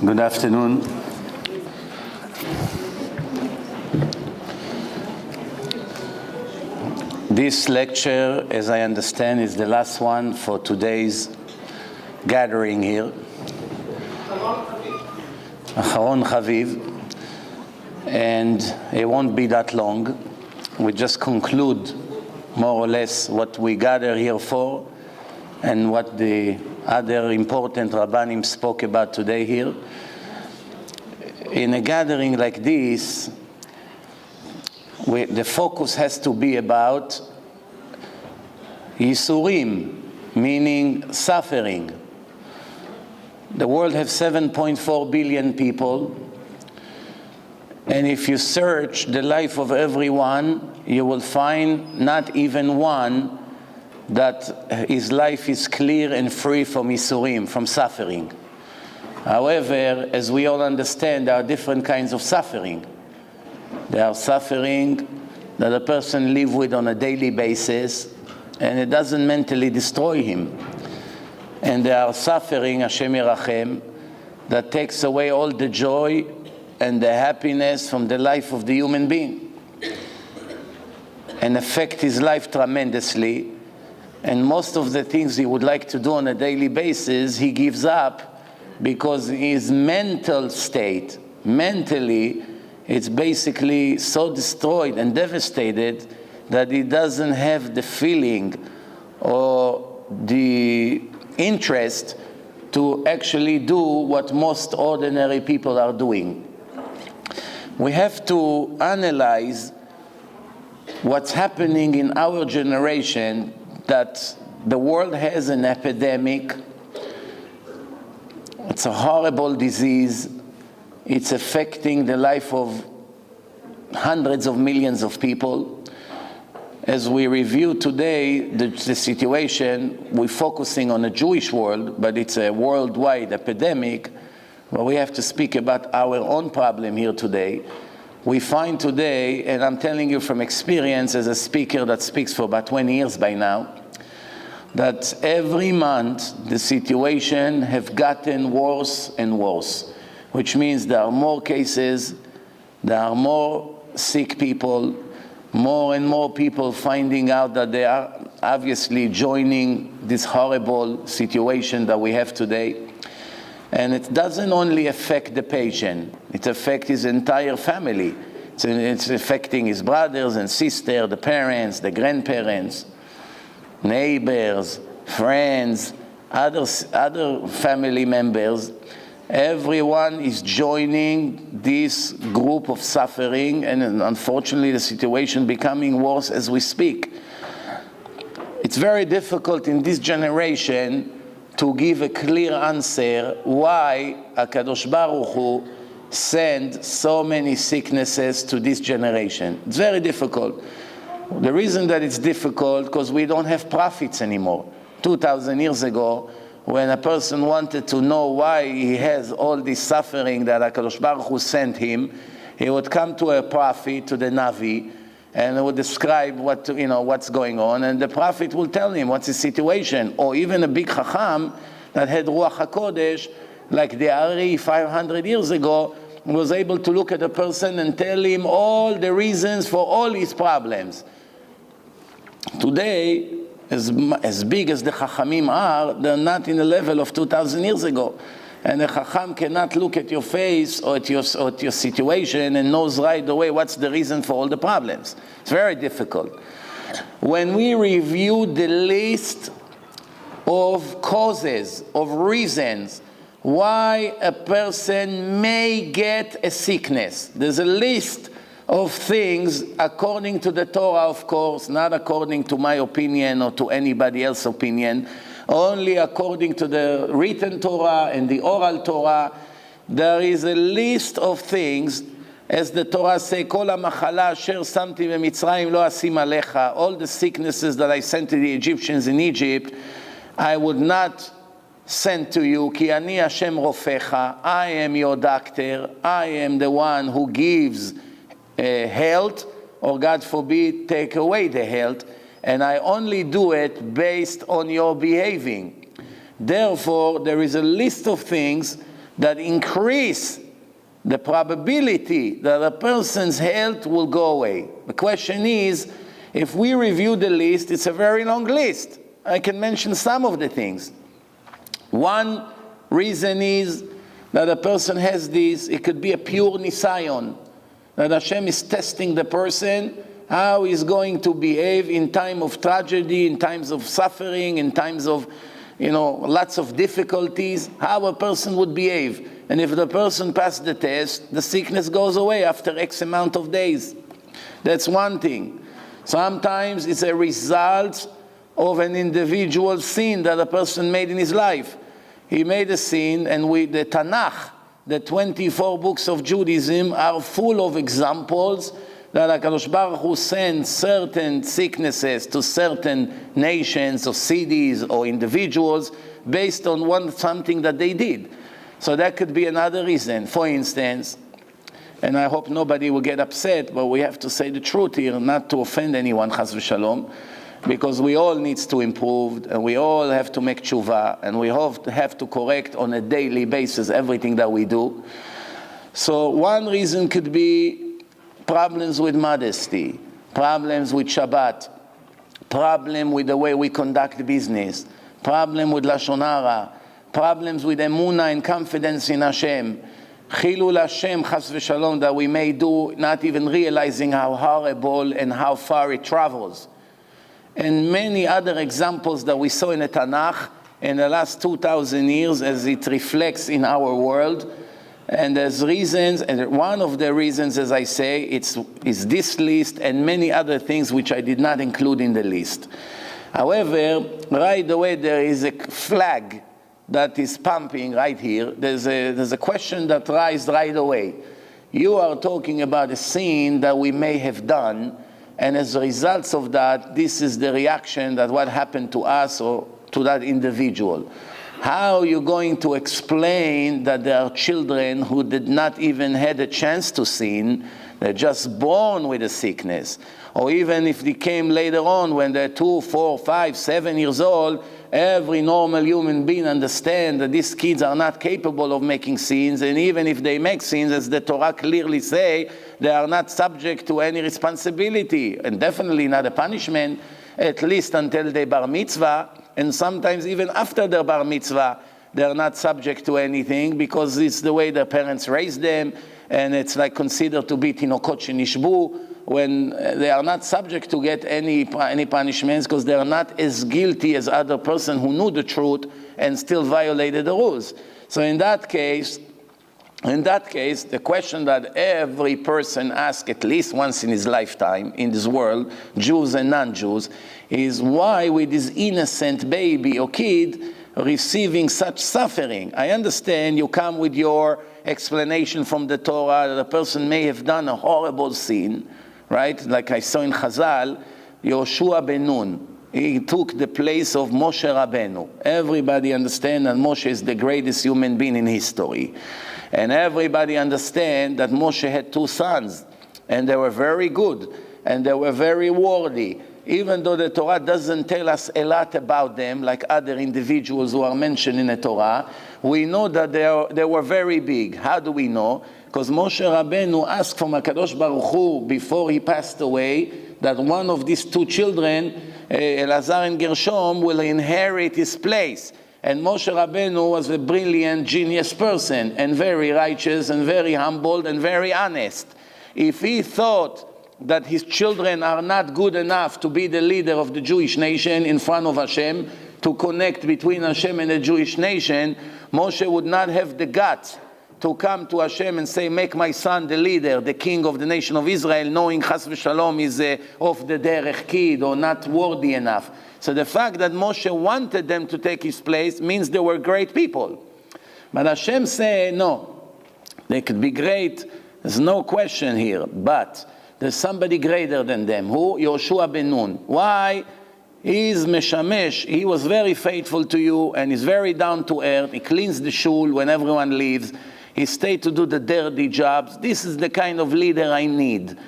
Good afternoon. This lecture, as I understand, is the last one for today's gathering here. Acharon Chaviv. And it won't be that long. We just conclude more or less what we gather here for and what the other important Rabbanim spoke about today here. In a gathering like this, the focus has to be about Yisurim, meaning suffering. The world has 7.4 billion people, and if you search the life of everyone, you will find not even one that his life is clear and free from Yisurim, from suffering. However, as we all understand, there are different kinds of suffering. There are suffering that a person lives with on a daily basis, and it doesn't mentally destroy him. And there are suffering, Hashem Yerachem, that takes away all the joy and the happiness from the life of the human being, and affect his life tremendously. And most of the things he would like to do on a daily basis, he gives up because his mental state, mentally, it's basically so destroyed and devastated that he doesn't have the feeling or the interest to actually do what most ordinary people are doing. We have to analyze what's happening in our generation, that the world has an epidemic. It's a horrible disease. It's affecting the life of hundreds of millions of people. As we review today the situation, we're focusing on the Jewish world, but it's a worldwide epidemic. Well, we have to speak about our own problem here today. We find today, and I'm telling you from experience as a speaker that speaks for about 20 years by now, that every month the situation have gotten worse and worse, which means there are more cases, there are more sick people, more and more people finding out that they are obviously joining this horrible situation that we have today. And it doesn't only affect the patient, it affects his entire family. It's affecting his brothers and sisters, the parents, the grandparents, neighbors, friends, other family members. Everyone is joining this group of suffering, and unfortunately the situation becoming worse as we speak. It's very difficult in this generation to give a clear answer why HaKadosh Baruch Hu sent so many sicknesses to this generation. It's very difficult. The reason that it's difficult, because we don't have prophets anymore. 2,000 years ago, when a person wanted to know why he has all this suffering that HaKadosh Baruch Hu sent him, he would come to a prophet, to the Navi, and would describe what's going on, and the prophet will tell him what's the situation. Or even a big Chacham that had Ruach HaKodesh, like the Ari 500 years ago, was able to look at a person and tell him all the reasons for all his problems. Today, as big as the Chachamim are, they're not in the level of 2,000 years ago. And the Chacham cannot look at your face or at your situation and knows right away what's the reason for all the problems. It's very difficult. When we review the list of causes, of reasons why a person may get a sickness, there's a list of things according to the Torah, of course, not according to my opinion or to anybody else's opinion, only according to the written Torah and the oral Torah. There is a list of things, as the Torah says, Kol ha-machala asher samti b'Mitzrayim lo asim alecha, all the sicknesses that I sent to the Egyptians in Egypt, I would not send to you, ki ani Hashem rofecha, I am your doctor, I am the one who gives health, or God forbid, take away the health, and I only do it based on your behaving. Therefore, there is a list of things that increase the probability that a person's health will go away. The question is, if we review the list, it's a very long list. I can mention some of the things. One reason is that a person has this, it could be a pure nisayon, that Hashem is testing the person, how he's going to behave in time of tragedy, in times of suffering, in times of, lots of difficulties, how a person would behave. And if the person passed the test, the sickness goes away after X amount of days. That's one thing. Sometimes it's a result of an individual sin that a person made in his life. He made a sin, and the Tanakh, the 24 books of Judaism, are full of examples that HaKadosh Baruch Hu sends certain sicknesses to certain nations or cities or individuals based on something that they did. So that could be another reason. For instance, and I hope nobody will get upset, but we have to say the truth here, not to offend anyone, chas v'shalom, because we all need to improve, and we all have to make tshuva, and we have to correct on a daily basis everything that we do. So one reason could be problems with modesty, problems with Shabbat, problem with the way we conduct business, problem with Lashon Hara, problems with emunah and confidence in Hashem, chilul Hashem, chas v'shalom, that we may do, not even realizing how horrible and how far it travels. And many other examples that we saw in the Tanakh in the last 2,000 years as it reflects in our world. And there's reasons, and one of the reasons, as I say, is this list and many other things which I did not include in the list. However, right away there is a flag that is pumping right here. There's a question that rises right away. You are talking about a sin that we may have done, and as a result of that, this is the reaction that what happened to us or to that individual. How are you going to explain that there are children who did not even had a chance to sin, they're just born with a sickness? Or even if they came later on when they're 2, 4, 5, 7 years old, every normal human being understands that these kids are not capable of making sins, and even if they make sins, as the Torah clearly say, they are not subject to any responsibility, and definitely not a punishment, at least until they bar mitzvah, and sometimes even after their bar mitzvah, they're not subject to anything, because it's the way their parents raised them, and it's like considered to be tinokot shenishbu, when they are not subject to get any punishments, because they are not as guilty as other person who knew the truth and still violated the rules. So in that case, the question that every person asks at least once in his lifetime in this world, Jews and non-Jews, is why with this innocent baby or kid receiving such suffering? I understand you come with your explanation from the Torah that a person may have done a horrible sin, right? Like I saw in Chazal, Yoshua ben Nun, he took the place of Moshe Rabbeinu. Everybody understands that Moshe is the greatest human being in history. And everybody understands that Moshe had 2 sons, and they were very good, and they were very worthy. Even though the Torah doesn't tell us a lot about them, like other individuals who are mentioned in the Torah, we know that they were very big. How do we know? Because Moshe Rabbeinu asked from HaKadosh Baruch Hu before he passed away that one of these 2 children, Elazar and Gershom, will inherit his place. And Moshe Rabbeinu was a brilliant, genius person, and very righteous, and very humble, and very honest. If he thought that his children are not good enough to be the leader of the Jewish nation in front of Hashem, to connect between Hashem and the Jewish nation, Moshe would not have the guts to come to Hashem and say, make my son the leader, the king of the nation of Israel, knowing Chas v'Shalom is off the derech kid or not worthy enough. So the fact that Moshe wanted them to take his place means they were great people. But Hashem said, no, they could be great, there's no question here, but there's somebody greater than them. Who? Yoshua ben Nun. Why? He's meshamesh. He was very faithful to you, and he's very down to earth. He cleans the shul when everyone leaves. He stayed to do the dirty jobs. This is the kind of leader I need.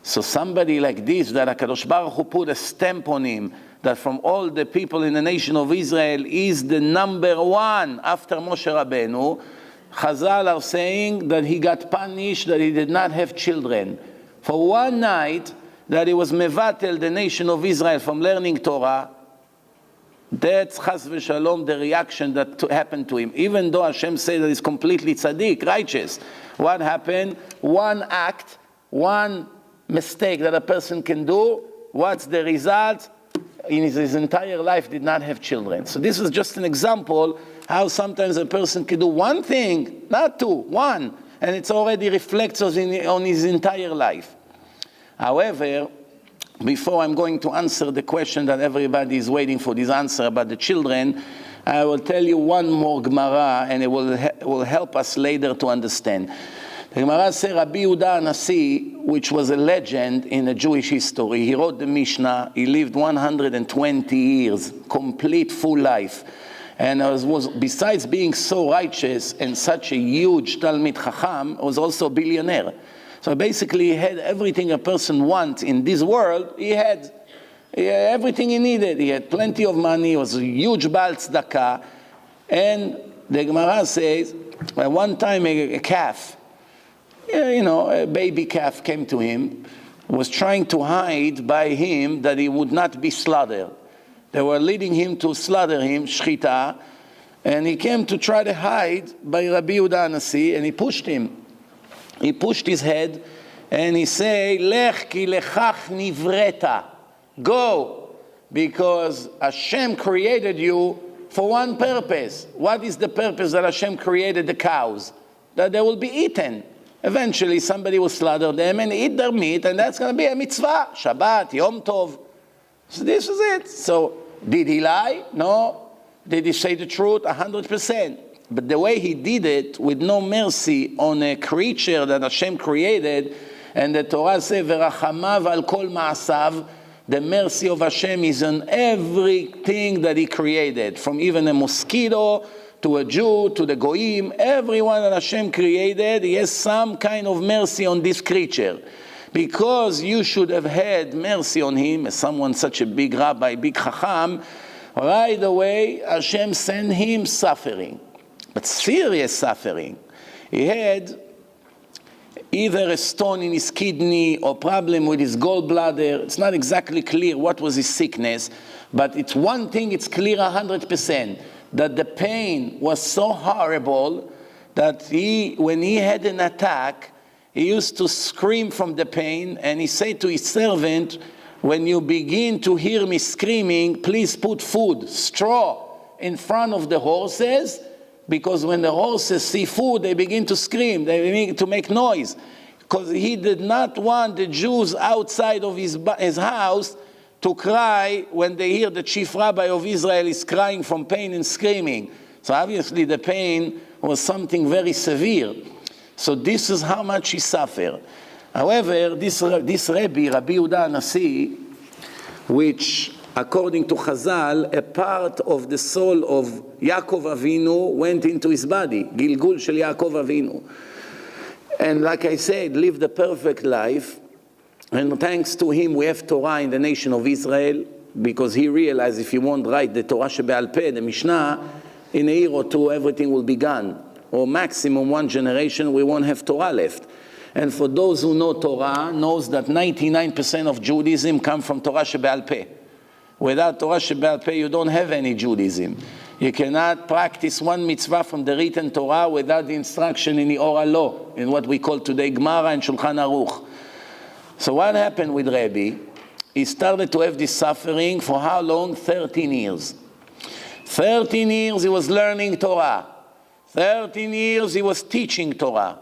So somebody like this, that HaKadosh Baruch Hu put a stamp on him, that from all the people in the nation of Israel is the number 1 after Moshe Rabbeinu, Chazal are saying that he got punished, that he did not have children. For one night, that he was mevatel the nation of Israel from learning Torah, that's chas v'shalom, the reaction that happened to him. Even though Hashem said that he's completely tzaddik, righteous. What happened? One act, one mistake that a person can do, what's the result? In his entire life did not have children. So this is just an example how sometimes a person can do one thing, not two, one, and it's already reflects on his entire life. However, before I'm going to answer the question that everybody is waiting for, this answer about the children, I will tell you one more Gemara, and it will help us later to understand. The Gemara says Rabbi Yehuda HaNasi, which was a legend in the Jewish history, he wrote the Mishnah, he lived 120 years, complete full life. And was besides being so righteous and such a huge Talmid Chacham, was also a billionaire. So basically he had everything a person wants in this world. He had everything he needed. He had plenty of money, he was a huge Baal Tzedakah. And the Gemara says, one time a calf, a baby calf came to him, was trying to hide by him that he would not be slaughtered. They were leading him to slaughter him, shchita, and he came to try to hide by Rabbi Yehuda HaNasi, and he pushed him. He pushed his head, and he said, Lech ki lechach nivreta. Go, because Hashem created you for one purpose. What is the purpose that Hashem created the cows? That they will be eaten. Eventually somebody will slaughter them and eat their meat, and that's going to be a mitzvah. Shabbat, Yom Tov. So this is it. So did he lie? No. Did he say the truth? 100%. But the way he did it, with no mercy on a creature that Hashem created, and the Torah says, "V'rachamav al kol ma'asav," the mercy of Hashem is on everything that He created, from even a mosquito to a Jew to the goyim, everyone that Hashem created, He has some kind of mercy on this creature. Because you should have had mercy on him, as someone such a big rabbi, big chacham, right away Hashem sent him suffering. But serious suffering. He had either a stone in his kidney or problem with his gallbladder. It's not exactly clear what was his sickness, but it's one thing, it's clear 100%, that the pain was so horrible that when he had an attack, he used to scream from the pain, and he said to his servant, when you begin to hear me screaming, please put food, straw, in front of the horses, because when the horses see food, they begin to scream, they begin to make noise. Because he did not want the Jews outside of his house to cry when they hear the chief rabbi of Israel is crying from pain and screaming. So obviously the pain was something very severe. So this is how much he suffered. However, this Rabbi Yehuda HaNasi, which according to Chazal, a part of the soul of Yaakov Avinu went into his body, Gilgul shel Yaakov Avinu. And like I said, lived a perfect life. And thanks to him, we have Torah in the nation of Israel, because he realized if he won't write the Torah Shebe'al Peh, the Mishnah, in a year or two, everything will be gone. Or maximum one generation, we won't have Torah left. And for those who know Torah, knows that 99% of Judaism come from Torah Shebe'al Peh. Without Torah Shebe'al Peh, you don't have any Judaism. You cannot practice one mitzvah from the written Torah without the instruction in the oral law, in what we call today Gemara and Shulchan Aruch. So what happened with Rabbi? He started to have this suffering for how long? 13 years. 13 years he was learning Torah. 13 years he was teaching Torah.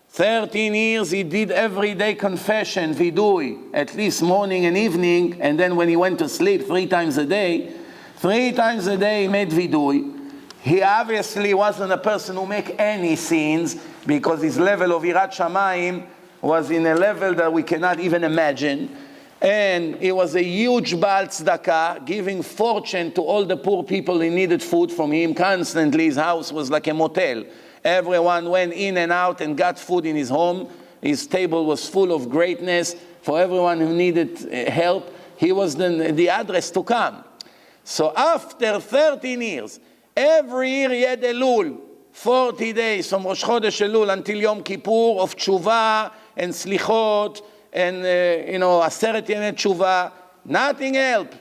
13 years he did everyday confession, vidui, at least morning and evening, and then when he went to sleep 3 times a day, 3 times a day he made vidui. He obviously wasn't a person who make any sins, because his level of Yirat Shamayim was in a level that we cannot even imagine. And he was a huge Baal Tzedakah, giving fortune to all the poor people who needed food from him constantly. His house was like a motel. Everyone went in and out and got food in his home. His table was full of greatness for everyone who needed help. He was the address to come. So after 13 years, every year he had Elul. 40 days from Rosh Chodesh Elul until Yom Kippur of tshuva and slichot and, Aseret Yemei Tshuva. Nothing helped.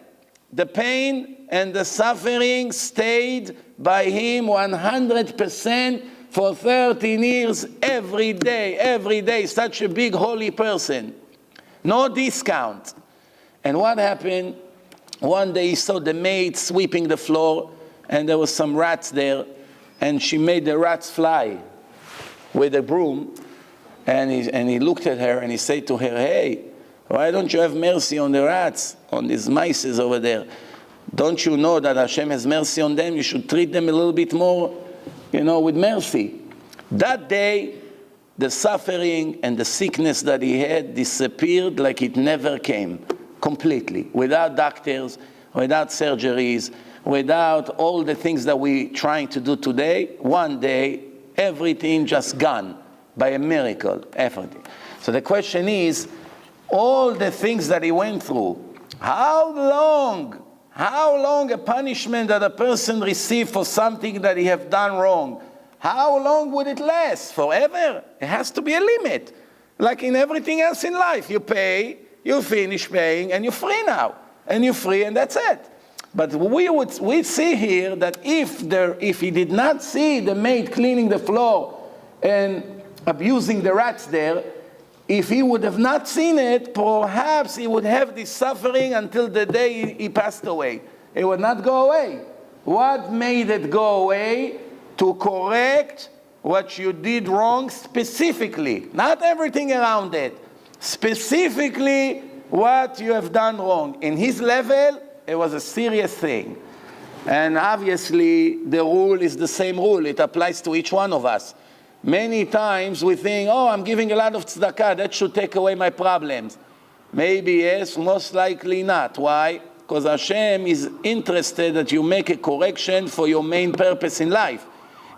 The pain and the suffering stayed by him 100% for 13 years, every day, such a big holy person. No discount. And what happened? One day he saw the maid sweeping the floor, and there was some rats there, and she made the rats fly with a broom, and he looked at her and he said to her, "Hey, why don't you have mercy on the rats, on these mice over there? Don't you know that Hashem has mercy on them? You should treat them a little bit more, with mercy." That day, the suffering and the sickness that he had disappeared like it never came, completely, without doctors, without surgeries, without all the things that we're trying to do today. One day, everything just gone by a miracle, everything. So the question is, all the things that he went through, how long a punishment that a person received for something that he have done wrong, how long would it last? Forever? It has to be a limit. Like in everything else in life, you pay, you finish paying, and you're free now. And you're free, and that's it. But we see here that if he did not see the maid cleaning the floor and abusing the rats there, if he would have not seen it, perhaps he would have this suffering until the day he passed away. It would not go away. What made it go away? To correct what you did wrong specifically. Not everything around it. Specifically what you have done wrong. In his level, it was a serious thing. And obviously, the rule is the same rule. It applies to each one of us. Many times we think, I'm giving a lot of tzedakah, that should take away my problems. Maybe yes, most likely not. Why? Because Hashem is interested that you make a correction for your main purpose in life.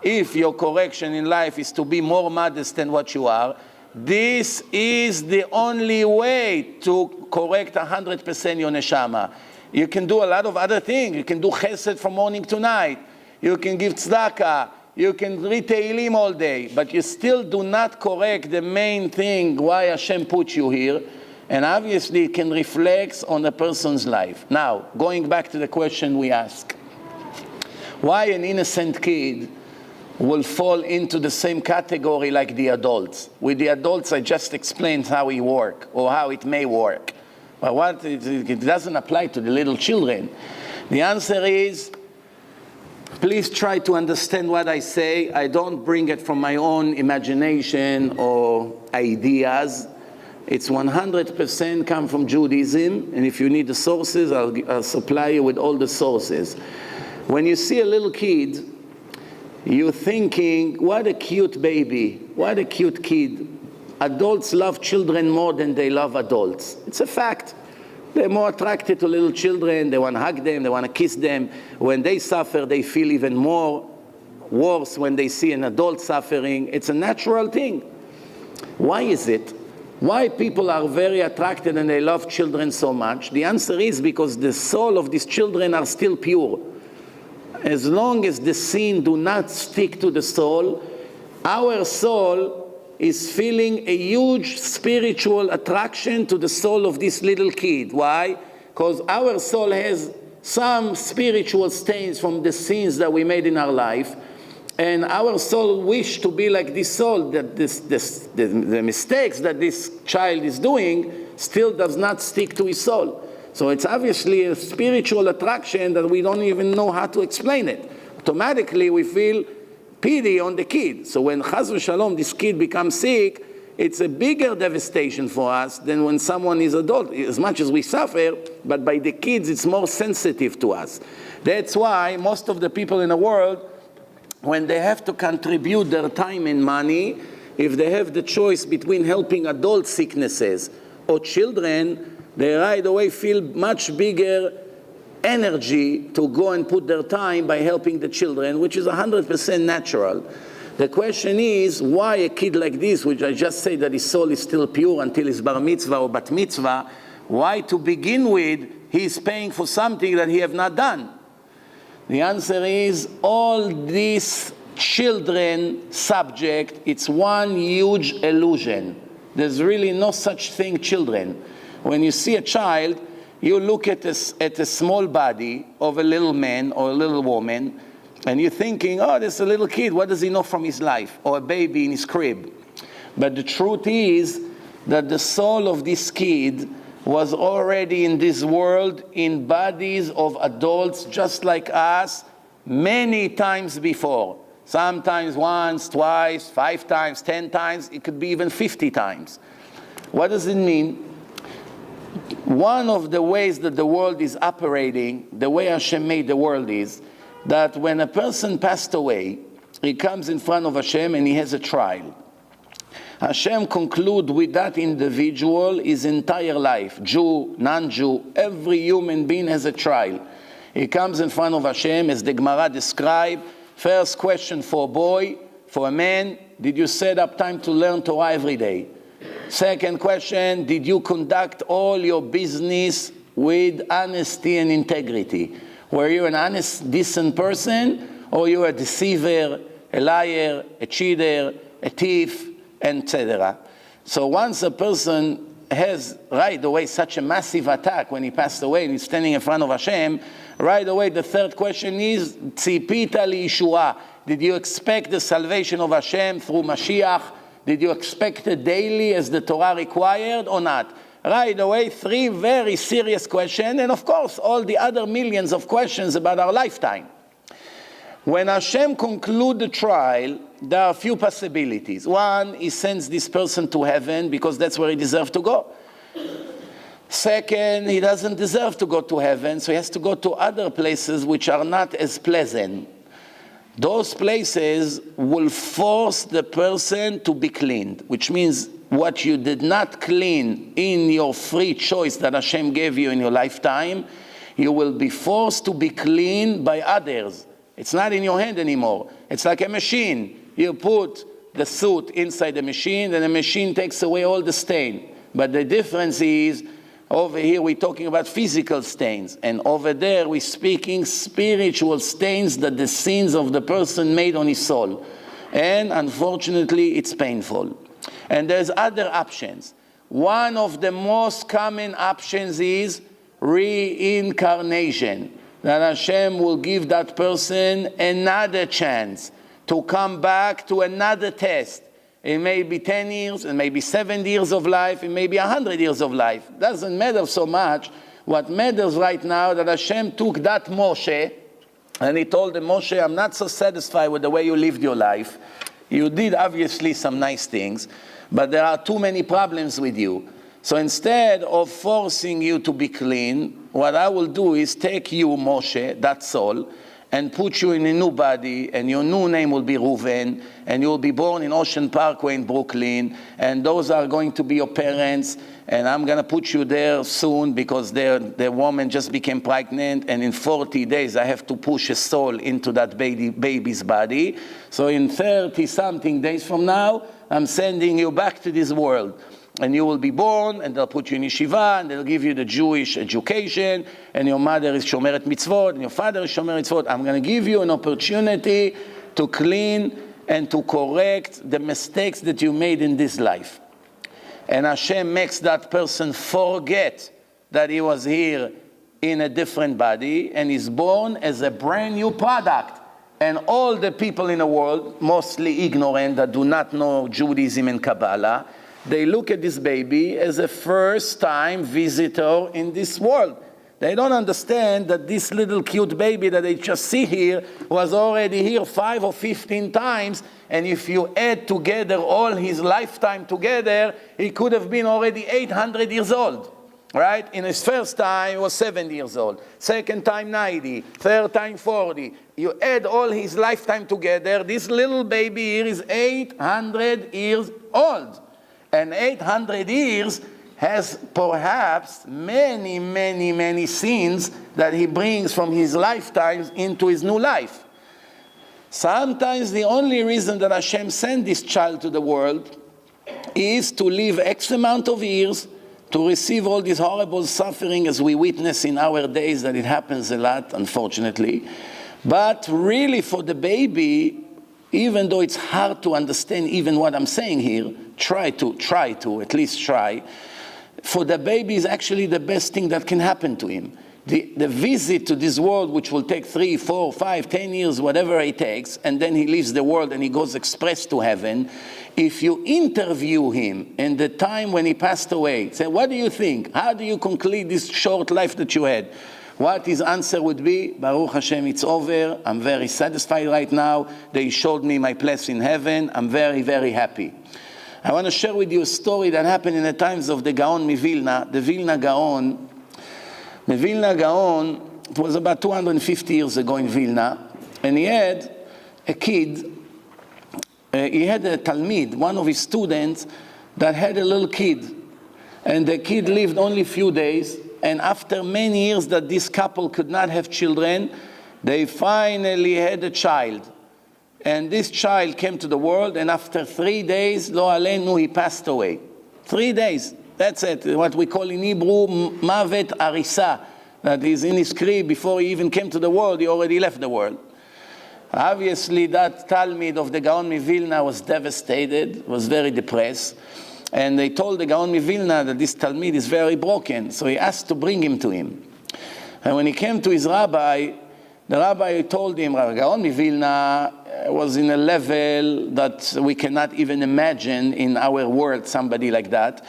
If your correction in life is to be more modest than what you are, this is the only way to correct 100% your neshama. You can do a lot of other things. You can do chesed from morning to night. You can give tzedakah. You can read Tehillim all day. But you still do not correct the main thing why Hashem put you here. And obviously it can reflect on a person's life. Now, going back to the question we asked. Why an innocent kid will fall into the same category like the adults? With the adults, I just explained how it works, or how it may work. But it doesn't apply to the little children. The answer is, please try to understand what I say. I don't bring it from my own imagination or ideas. It's 100% come from Judaism, and if you need the sources, I'll supply you with all the sources. When you see a little kid, you're thinking, what a cute baby, what a cute kid. Adults love children more than they love adults. It's a fact. They're more attracted to little children, they want to hug them, they want to kiss them. When they suffer, they feel even more worse when they see an adult suffering. It's a natural thing. Why is it? Why people are very attracted and they love children so much? The answer is because the soul of these children are still pure. As long as the sin do not stick to the soul, our soul is feeling a huge spiritual attraction to the soul of this little kid. Why? Because our soul has some spiritual stains from the sins that we made in our life, and our soul wish to be like this soul, that the mistakes that this child is doing still does not stick to his soul. So it's obviously a spiritual attraction that we don't even know how to explain it. Automatically we feel pity on the kid. So when Chas v'Shalom, this kid becomes sick, it's a bigger devastation for us than when someone is adult, as much as we suffer, but by the kids it's more sensitive to us. That's why most of the people in the world, when they have to contribute their time and money, if they have the choice between helping adult sicknesses or children, they right away feel much bigger energy to go and put their time by helping the children, which is 100% natural. The question is, why a kid like this, which I just say that his soul is still pure until his bar mitzvah or bat mitzvah, why to begin with he is paying for something that he have not done? The answer is, all these children subject, it's one huge illusion. There's really no such thing, children. When you see a child, you look at a small body of a little man or a little woman, and you're thinking, oh, there's a little kid, what does he know from his life? Or a baby in his crib. But the truth is that the soul of this kid was already in this world in bodies of adults just like us many times before. Sometimes once, twice, 5 times, 10 times, it could be even 50 times. What does it mean? One of the ways that the world is operating, the way Hashem made the world is, that when a person passed away, he comes in front of Hashem and he has a trial. Hashem concludes with that individual his entire life, Jew, non-Jew, every human being has a trial. He comes in front of Hashem, as the Gemara describes. First question for a boy, for a man, did you set up time to learn Torah every day? Second question, did you conduct all your business with honesty and integrity? Were you an honest, decent person, or you were a deceiver, a liar, a cheater, a thief, etc.? So once a person has right away such a massive attack when he passed away and he's standing in front of Hashem, right away the third question is, Tzipita li Yeshua. Did you expect the salvation of Hashem through Mashiach? Did you expect it daily as the Torah required or not? Right away, 3 very serious questions, and of course, all the other millions of questions about our lifetime. When Hashem concludes the trial, there are a few possibilities. One, he sends this person to heaven because that's where he deserves to go. Second, he doesn't deserve to go to heaven, so he has to go to other places which are not as pleasant. Those places will force the person to be cleaned, which means what you did not clean in your free choice that Hashem gave you in your lifetime, you will be forced to be cleaned by others. It's not in your hand anymore. It's like a machine. You put the suit inside the machine, and the machine takes away all the stain. But the difference is, over here we're talking about physical stains, and over there we're speaking spiritual stains that the sins of the person made on his soul. And unfortunately, it's painful. And there's other options. One of the most common options is reincarnation. That Hashem will give that person another chance to come back to another test. It may be 10 years, it may be 70 years of life, it may be 100 years of life. Doesn't matter so much. What matters right now that Hashem took that Moshe and he told him, Moshe, I'm not so satisfied with the way you lived your life. You did obviously some nice things, but there are too many problems with you. So instead of forcing you to be clean, what I will do is take you, Moshe, that soul, and put you in a new body, and your new name will be Reuven, and you will be born in Ocean Parkway in Brooklyn, and those are going to be your parents, and I'm going to put you there soon because the woman just became pregnant, and in 40 days I have to push a soul into that baby's body. So in 30-something days from now, I'm sending you back to this world. And you will be born, and they'll put you in yeshiva, and they'll give you the Jewish education, and your mother is Shomeret Mitzvot, and your father is Shomeret Mitzvot. I'm going to give you an opportunity to clean and to correct the mistakes that you made in this life. And Hashem makes that person forget that he was here in a different body, and is born as a brand new product. And all the people in the world, mostly ignorant, that do not know Judaism and Kabbalah, they look at this baby as a first-time visitor in this world. They don't understand that this little cute baby that they just see here was already here 5 or 15 times, and if you add together all his lifetime together, he could have been already 800 years old. Right? In his first time, he was 70 years old. Second time, 90. Third time, 40. You add all his lifetime together, this little baby here is 800 years old. And 800 years has perhaps many, many, many sins that he brings from his lifetimes into his new life. Sometimes the only reason that Hashem sent this child to the world is to live X amount of years, to receive all this horrible suffering as we witness in our days, that it happens a lot, unfortunately. But really for the baby, even though it's hard to understand even what I'm saying here, try to, at least try. For the baby is actually the best thing that can happen to him. The visit to this world, which will take 3, 4, 5, 10 years, whatever it takes, and then he leaves the world and he goes express to heaven. If you interview him in the time when he passed away, say, what do you think? How do you conclude this short life that you had? What his answer would be, Baruch Hashem, it's over. I'm very satisfied right now. They showed me my place in heaven. I'm very, very happy. I want to share with you a story that happened in the times of the Gaon Vilna. The Vilna Gaon, it was about 250 years ago in Vilna, and he had a kid, he had a Talmid, one of his students, that had a little kid. And the kid lived only a few days, and after many years that this couple could not have children, they finally had a child. And this child came to the world, and after 3 days, lo aleinu, he passed away. 3 days. That's it, what we call in Hebrew, mavet arisa. That is in his crib, before he even came to the world, he already left the world. Obviously, that Talmid of the Gaon Vilna was devastated, was very depressed. And they told the Gaon Vilna that this Talmid is very broken. So he asked to bring him to him. And when he came to his rabbi, the rabbi told him, Gaon Vilna was in a level that we cannot even imagine in our world, somebody like that.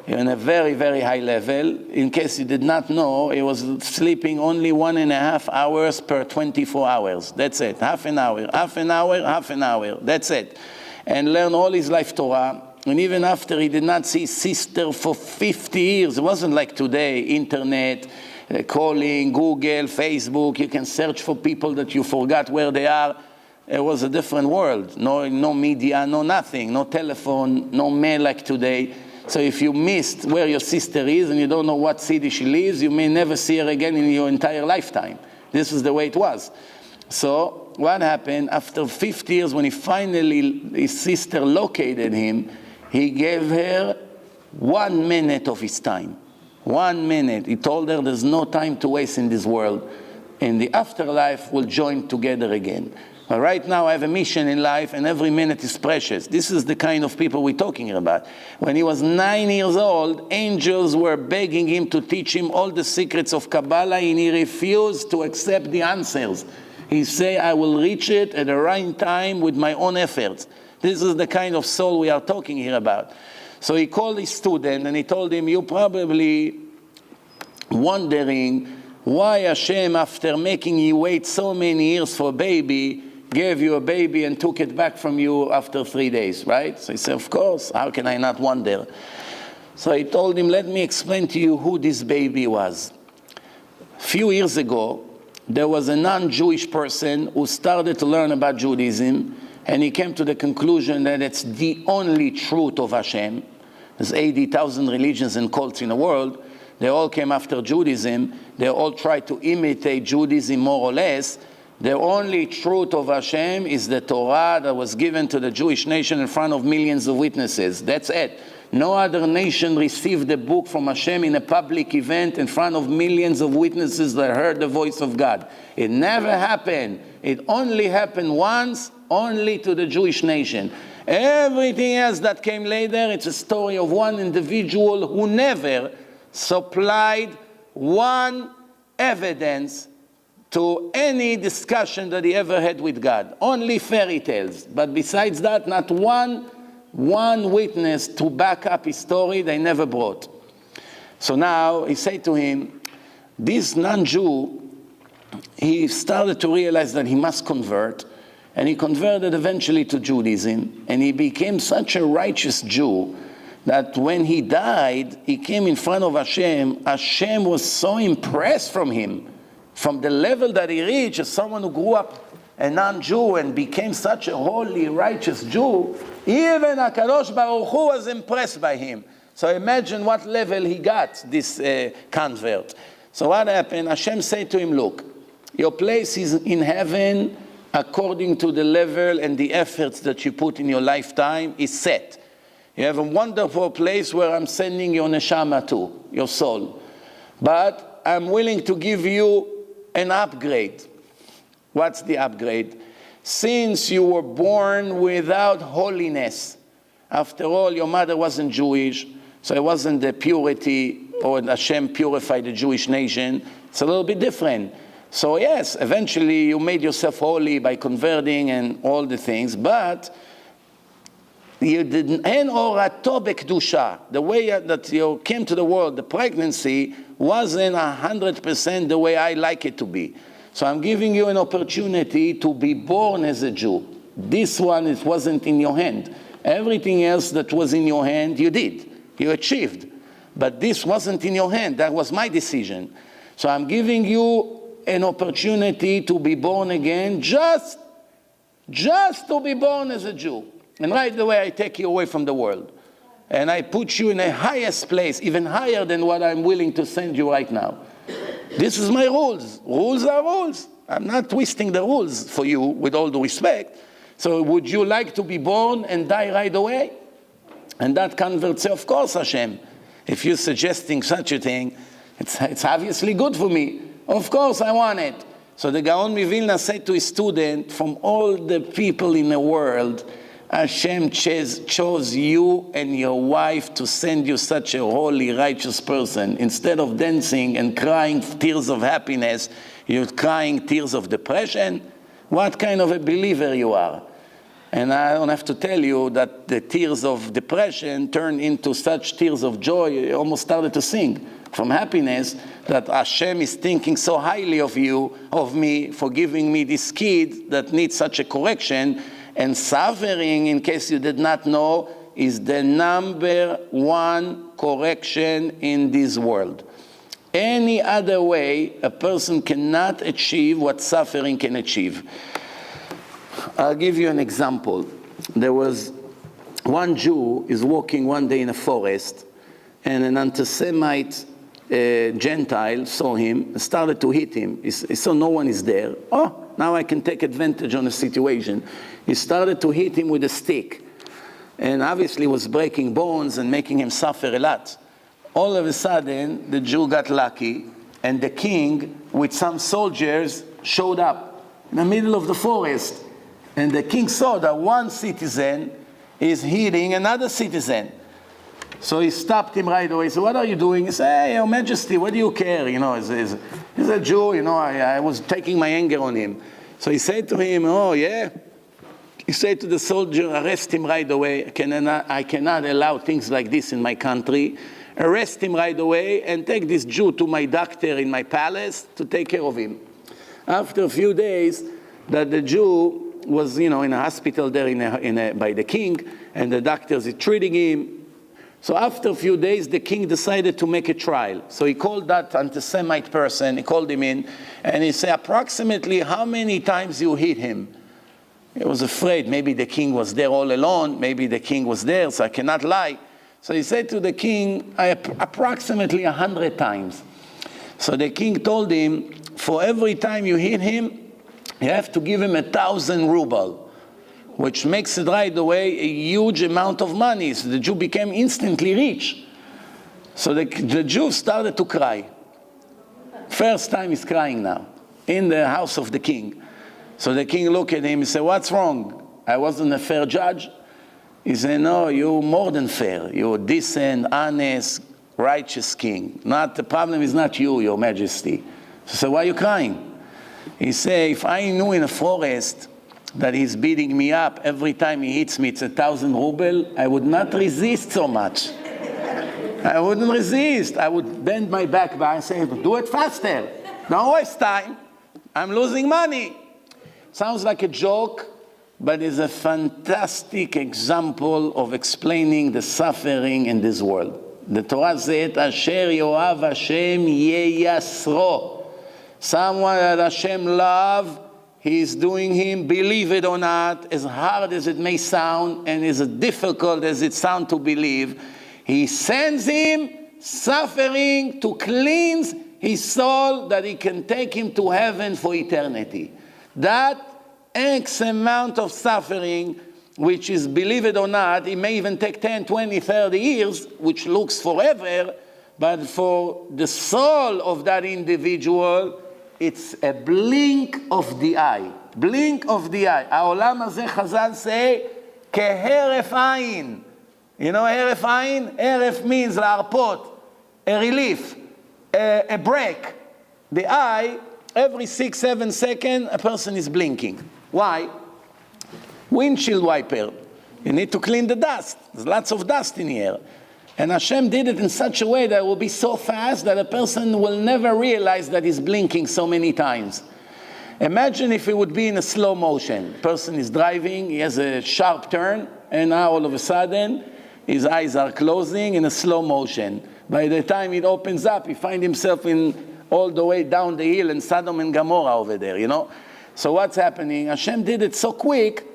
In a very, very high level. In case you did not know, he was sleeping only 1.5 hours per 24 hours. That's it. Half an hour, half an hour, half an hour. That's it. And learn all his life Torah. And even after he did not see his sister for 50 years, it wasn't like today, internet, calling, Google, Facebook, you can search for people that you forgot where they are. It was a different world. No media, no nothing, no telephone, no mail like today. So if you missed where your sister is and you don't know what city she lives, you may never see her again in your entire lifetime. This is the way it was. So what happened? After 50 years, when his sister located him, he gave her 1 minute of his time. 1 minute. He told her there's no time to waste in this world. In the afterlife, we'll join together again. But right now I have a mission in life and every minute is precious. This is the kind of people we're talking about. When he was 9 years old, angels were begging him to teach him all the secrets of Kabbalah, and he refused to accept the answers. He said, I will reach it at the right time with my own efforts. This is the kind of soul we are talking here about. So he called his student and he told him, you're probably wondering why Hashem, after making you wait so many years for a baby, gave you a baby and took it back from you after 3 days, right? So he said, of course, how can I not wonder? So he told him, let me explain to you who this baby was. A few years ago, there was a non-Jewish person who started to learn about Judaism, and he came to the conclusion that it's the only truth of Hashem. There's 80,000 religions and cults in the world. They all came after Judaism. They all tried to imitate Judaism more or less. The only truth of Hashem is the Torah that was given to the Jewish nation in front of millions of witnesses. That's it. No other nation received the book from Hashem in a public event in front of millions of witnesses that heard the voice of God. It never happened. It only happened once, only to the Jewish nation. Everything else that came later, it's a story of one individual who never supplied one evidence to any discussion that he ever had with God. Only fairy tales. But besides that, not one witness to back up his story they never brought. So now he said to him, this non-Jew, he started to realize that he must convert, and he converted eventually to Judaism, and he became such a righteous Jew that when he died, he came in front of Hashem. Hashem was so impressed from him, from the level that he reached as someone who grew up a non-Jew and became such a holy, righteous Jew. Even HaKadosh Baruch Hu was impressed by him. So imagine what level he got, this convert. So what happened? Hashem said to him, look, your place is in heaven according to the level and the efforts that you put in your lifetime is set. You have a wonderful place where I'm sending your neshama to, your soul. But I'm willing to give you an upgrade. What's the upgrade? since you were born without holiness. After all, your mother wasn't Jewish, so it wasn't the purity, or Hashem purified the Jewish nation. It's a little bit different. So yes, eventually you made yourself holy by converting and all the things, but you didn't. En orato bekdusha, the way that you came to the world, the pregnancy wasn't 100% the way I like it to be. So I'm giving you an opportunity to be born as a Jew. This one, it wasn't in your hand. Everything else that was in your hand, you did. You achieved. But this wasn't in your hand. That was my decision. So I'm giving you an opportunity to be born again, just to be born as a Jew. And right away, I take you away from the world. And I put you in a highest place, even higher than what I'm willing to send you right now. This is my rules. Rules are rules. I'm not twisting the rules for you, with all due respect. So would you like to be born and die right away? And that converts you, of course, Hashem. If you're suggesting such a thing, it's obviously good for me. Of course, I want it. So the Gaon Vilna said to his student, from all the people in the world, Hashem chose you and your wife to send you such a holy, righteous person. Instead of dancing and crying tears of happiness, you're crying tears of depression. What kind of a believer you are? And I don't have to tell you that the tears of depression turned into such tears of joy. You almost started to sing from happiness that Hashem is thinking so highly of you, of me, for giving me this kid that needs such a correction. And suffering, in case you did not know, is the number one correction in this world. Any other way, a person cannot achieve what suffering can achieve. I'll give you an example. There was one Jew is walking one day in a forest, and an anti-Semite Gentile saw him and started to hit him. He saw no one is there. Oh, now I can take advantage on the situation. He started to hit him with a stick, and obviously was breaking bones and making him suffer a lot. All of a sudden, the Jew got lucky, and the king, with some soldiers, showed up in the middle of the forest. And the king saw that one citizen is hitting another citizen. So he stopped him right away. He said, what are you doing? He said, hey, Your Majesty, what do you care? You know, he's a Jew, you know, I was taking my anger on him. So he said to him, oh, yeah? He said to the soldier, arrest him right away. I cannot allow things like this in my country. Arrest him right away and take this Jew to my doctor in my palace to take care of him. After a few days, that the Jew was, you know, in a hospital there by the king, and the doctors are treating him. So after a few days, the king decided to make a trial. So he called that anti-Semite person, he called him in, and he said, approximately how many times you hit him? He was afraid, maybe the king was there all alone, maybe the king was there, so I cannot lie. So he said to the king, approximately 100 times. So the king told him, for every time you hit him, you have to give him 1,000 ruble, which makes it right away a huge amount of money. So the Jew became instantly rich. So the Jew started to cry. First time he's crying now, in the house of the king. So the king looked at him and said, what's wrong? I wasn't a fair judge? He said, no, you're more than fair. You're a decent, honest, righteous king. The problem is not you, Your Majesty. So why are you crying? He said, if I knew in a forest that he's beating me up every time he hits me, it's 1,000 ruble, I would not resist so much. I wouldn't resist. I would bend my back and say, do it faster. Don't waste time. I'm losing money. Sounds like a joke, but it's a fantastic example of explaining the suffering in this world. The Torah said, Asher Yoav Hashem Yeyasro. Someone that Hashem loves, He is doing him, believe it or not, as hard as it may sound and as difficult as it sounds to believe, He sends him suffering to cleanse his soul that He can take him to heaven for eternity. That X amount of suffering, which is, believe it or not, it may even take 10, 20, 30 years, which looks forever, but for the soul of that individual, it's a blink of the eye. blink of the eye. העולם הזה, Chazal say, כהרף עין. You know הרף עין? הרף means להרפות, a relief, a break. The eye, every 6-7 seconds, a person is blinking. Why? Windshield wiper. You need to clean the dust. There's lots of dust in here. And Hashem did it in such a way that it will be so fast that a person will never realize that he's blinking so many times. Imagine if it would be in a slow motion. Person is driving, he has a sharp turn, and now all of a sudden, his eyes are closing in a slow motion. By the time it opens up, he finds himself in all the way down the hill in Sodom and Gomorrah over there, you know? So what's happening? Hashem did it so quick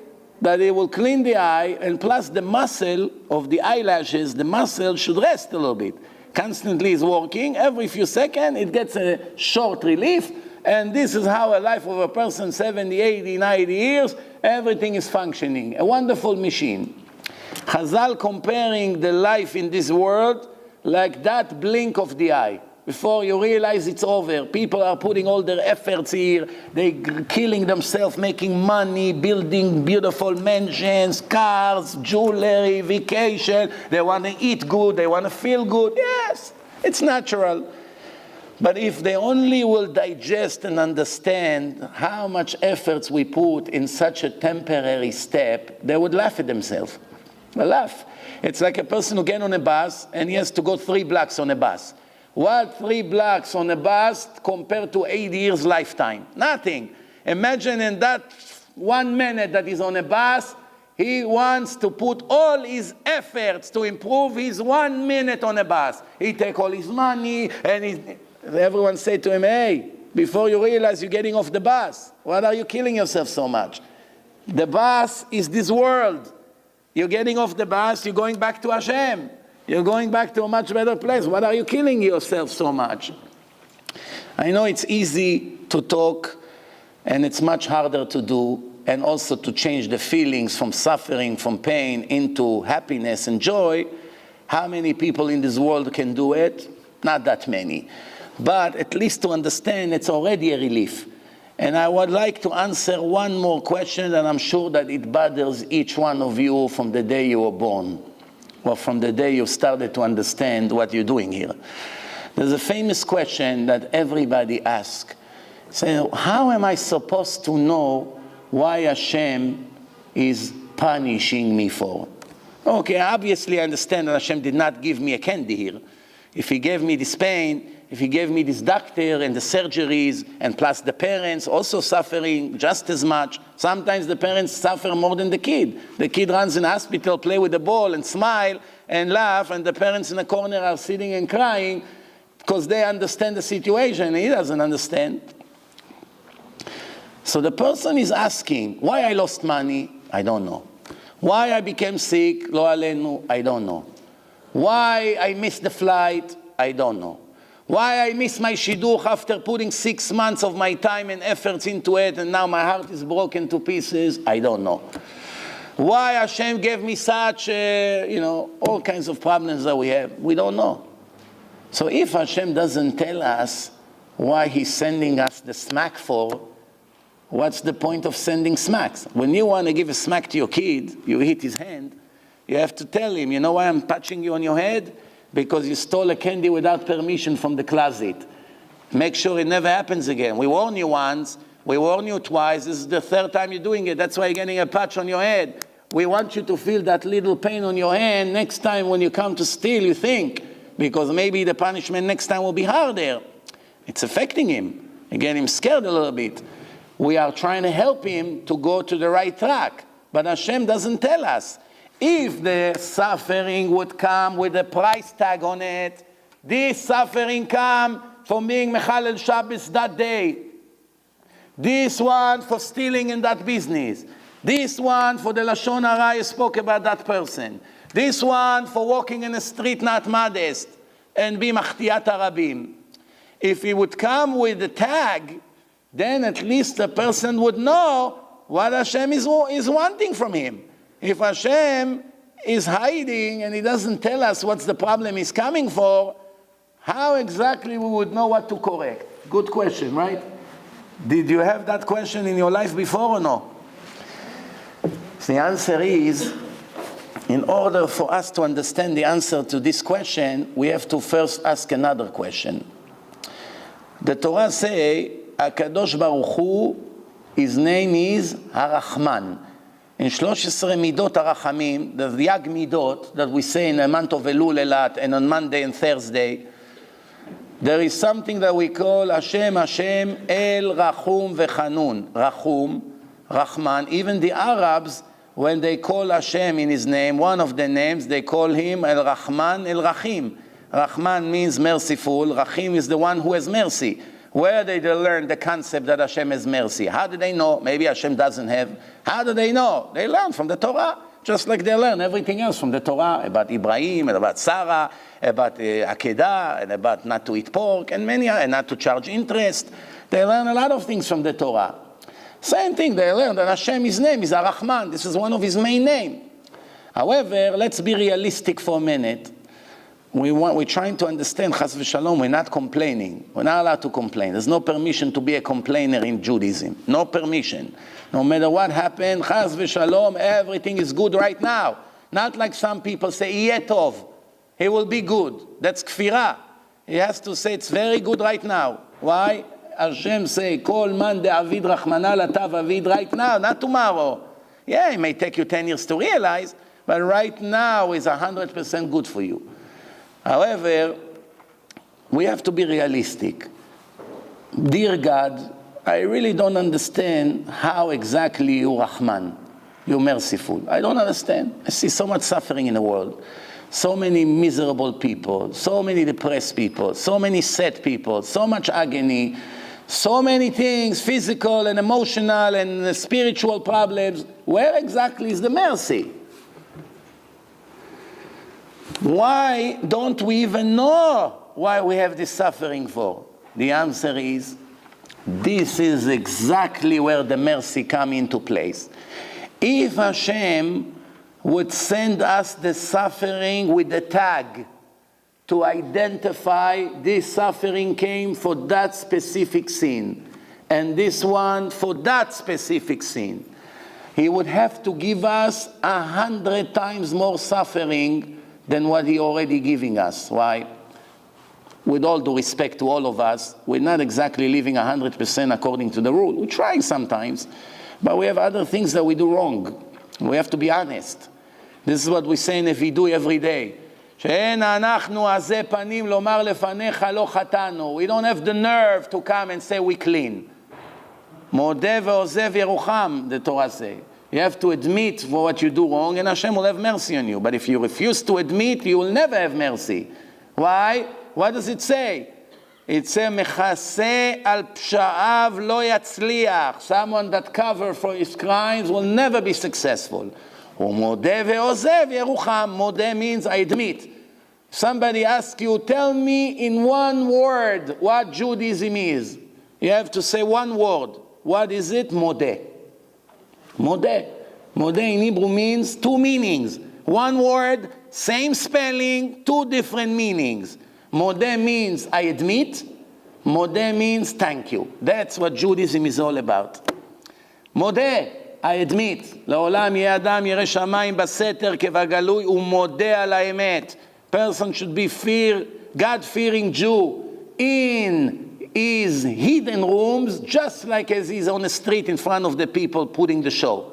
that it will clean the eye, and plus the muscle of the eyelashes, the muscle should rest a little bit. Constantly is working. Every few seconds, it gets a short relief, and this is how a life of a person, 70, 80, 90 years, everything is functioning. A wonderful machine. Chazal comparing the life in this world like that blink of the eye. Before you realize it's over, people are putting all their efforts here, they're killing themselves, making money, building beautiful mansions, cars, jewelry, vacation. They want to eat good, they want to feel good. Yes, it's natural. But if they only will digest and understand how much efforts we put in such a temporary step, they would laugh at themselves. They laugh. It's like a person who gets on a bus and he has to go 3 blocks on a bus. What 3 blocks on a bus compared to 80 years lifetime? Nothing. Imagine in that 1 minute that he's on a bus, he wants to put all his efforts to improve his 1 minute on a bus. He take all his money, and everyone say to him, hey, before you realize you're getting off the bus, why are you killing yourself so much? The bus is this world. You're getting off the bus, you're going back to Hashem. You're going back to a much better place. Why are you killing yourself so much? I know it's easy to talk, and it's much harder to do, and also to change the feelings from suffering, from pain, into happiness and joy. How many people in this world can do it? Not that many. But at least to understand, it's already a relief. And I would like to answer one more question, and I'm sure that it bothers each one of you from the day you were born, or from the day you started to understand what you're doing here. There's a famous question that everybody asks. Say, how am I supposed to know why Hashem is punishing me for? Okay, obviously I understand that Hashem did not give me a candy here. If He gave me this pain, if He gave me this doctor and the surgeries, and plus the parents also suffering just as much. Sometimes the parents suffer more than the kid. The kid runs in the hospital, play with the ball and smile and laugh, and the parents in the corner are sitting and crying because they understand the situation and he doesn't understand. So the person is asking, why I lost money? I don't know. Why I became sick? Lo alenu? I don't know. Why I missed the flight? I don't know. Why I missed my shidduch after putting 6 months of my time and efforts into it, and now my heart is broken to pieces? I don't know. Why Hashem gave me such, all kinds of problems that we have? We don't know. So if Hashem doesn't tell us why He's sending us the smack for, what's the point of sending smacks? When you want to give a smack to your kid, you hit his hand, you have to tell him, you know why I'm touching you on your head? Because you stole a candy without permission from the closet. Make sure it never happens again. We warn you once, we warn you twice, this is the 3rd time you're doing it, that's why you're getting a patch on your head. We want you to feel that little pain on your hand. Next time when you come to steal, you think, because maybe the punishment next time will be harder. It's affecting him. You get him scared a little bit. We are trying to help him to go to the right track. But Hashem doesn't tell us. If the suffering would come with a price tag on it, this suffering come from being Mechalel Shabbos that day. This one for stealing in that business. This one for the Lashon Hara you spoke about that person. This one for walking in the street not modest and be Machtiyat Arabim. If he would come with a tag, then at least the person would know what Hashem is wanting from him. If Hashem is hiding and He doesn't tell us what's the problem He's coming for, how exactly we would know what to correct? Good question, right? Did you have that question in your life before or no? The answer is, in order for us to understand the answer to this question, we have to first ask another question. The Torah say, HaKadosh Baruch Hu, his name is Harachman. In 13 Midot HaRachamim, the Yag Midot that we say in the month of Elul Elat and on Monday and Thursday, there is something that we call Hashem, Hashem, El Rachum Vechanun. Rachum, Rahman. Even the Arabs, when they call Hashem in his name, one of the names, they call him El Rahman, El Rachim. Rahman means merciful. Rachim is the one who has mercy. Where did they learn the concept that Hashem has mercy? How do they know? Maybe Hashem doesn't have. How do they know? They learn from the Torah, just like they learn everything else from the Torah, about Ibrahim, and about Sarah, about Akedah, and about not to eat pork, and many, and not to charge interest. They learn a lot of things from the Torah. Same thing, they learn that Hashem, his name is Ar-Rahman. This is one of his main names. However, let's be realistic for a minute. We're trying to understand, Chas v'Shalom, we're not complaining. We're not allowed to complain. There's no permission to be a complainer in Judaism. No permission. No matter what happened, Chas v'Shalom, everything is good right now. Not like some people say, Yeh tov. He will be good. That's kfirah. He has to say it's very good right now. Why? Hashem say, Kol man de'avid rachmana latav avid right now, not tomorrow. Yeah, it may take you 10 years to realize, but right now is 100% good for you. However, we have to be realistic. Dear God, I really don't understand how exactly you're Rahman, you're merciful. I don't understand. I see so much suffering in the world. So many miserable people, so many depressed people, so many sad people, so much agony, so many things, physical and emotional and spiritual problems. Where exactly is the mercy? Why don't we even know why we have this suffering for? The answer is, this is exactly where the mercy comes into place. If Hashem would send us the suffering with the tag to identify this suffering came for that specific sin, and this one for that specific sin, he would have to give us 100 times more suffering than what he already giving us. Why? With all due respect to all of us, we're not exactly living 100% according to the rule. We're trying sometimes, but we have other things that we do wrong. We have to be honest. This is what we say in Evidui every day. We don't have the nerve to come and say we clean. The Torah says. You have to admit for what you do wrong, and Hashem will have mercy on you. But if you refuse to admit, you will never have mercy. Why? What does it say? It says, Mechaseh al psha'av lo yatzliach. Someone that covers for his crimes will never be successful. Modeh ve'ozev yerucham. Modeh means I admit. Somebody asks you, tell me in one word what Judaism is. You have to say one word. What is it? Modeh. Modeh. Modeh in Hebrew means two meanings. One word, same spelling, two different meanings. Modeh means I admit. Modeh means thank you. That's what Judaism is all about. Modeh, I admit. לעולם יהיה אדם ירא שמיים בסתר כבגלוי ומודה על האמת. Person should be God-fearing Jew in his hidden rooms, just like as he's on the street in front of the people putting the show.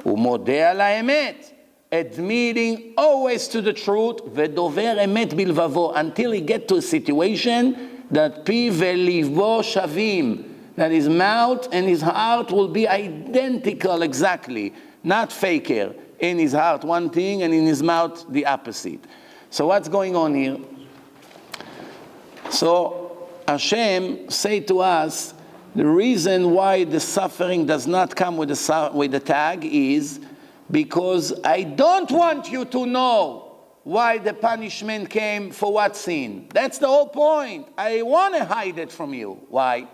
ומודה על האמת. Admitting always to the truth, ודובר אמת בלבבו, until he get to a situation that פיו וליבו שווים, that his mouth and his heart will be identical exactly, not faker. In his heart one thing and in his mouth the opposite. So what's going on here? So Hashem say to us, the reason why the suffering does not come with the tag is because I don't want you to know why the punishment came for what sin. That's the whole point. I want to hide it from you. Why?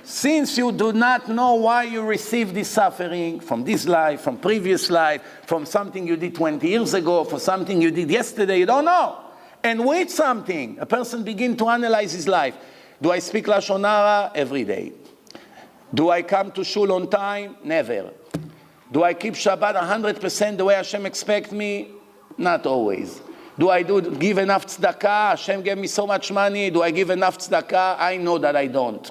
Since you do not know why you received this suffering from this life, from previous life, from something you did 20 years ago, for something you did yesterday, you don't know. And with something, a person begins to analyze his life. Do I speak Lashon Hara? Every day. Do I come to Shul on time? Never. Do I keep Shabbat 100% the way Hashem expects me? Not always. Do I give enough tzedakah? Hashem gave me so much money. Do I give enough tzedakah? I know that I don't.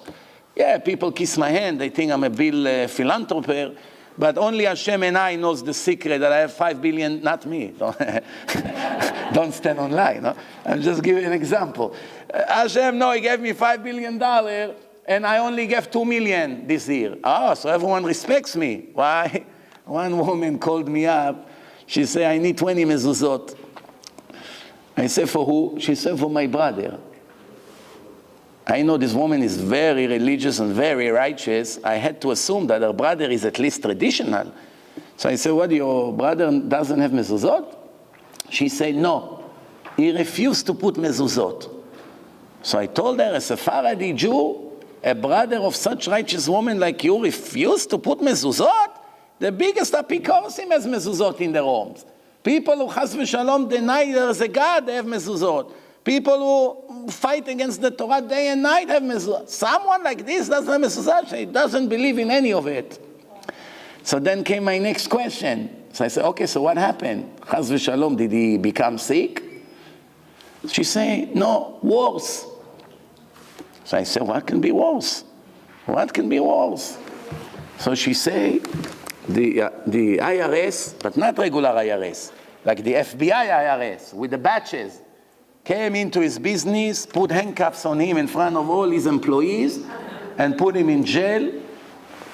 Yeah, people kiss my hand. They think I'm a real philanthropist. But only Hashem and I knows the secret that I have 5 billion, not me. Don't stand online. No? I'm just giving an example. Hashem, no, he gave me $5 billion and I only gave 2 million this year. Oh, so everyone respects me. Why? One woman called me up. She said, I need 20 mezuzot. I said, for who? She said, for my brother. I know this woman is very religious and very righteous. I had to assume that her brother is at least traditional. So I said, what, your brother doesn't have mezuzot? She said, no. He refused to put mezuzot. So I told her, as a Sephardi Jew, a brother of such righteous woman like you refused to put mezuzot? The biggest apikosim has mezuzot in their homes. People who chas v'shalom deny there is a God, they have mezuzot. People who fight against the Torah day and night have mezuzot. Someone like this doesn't have mezuzot. He doesn't believe in any of it. So then came my next question. So I said, okay, so what happened? Chas v'shalom, did he become sick? She said, no, worse. So I said, what can be worse? What can be worse? So she said, the IRS, but not regular IRS, like the FBI IRS with the badges, came into his business, put handcuffs on him in front of all his employees, and put him in jail.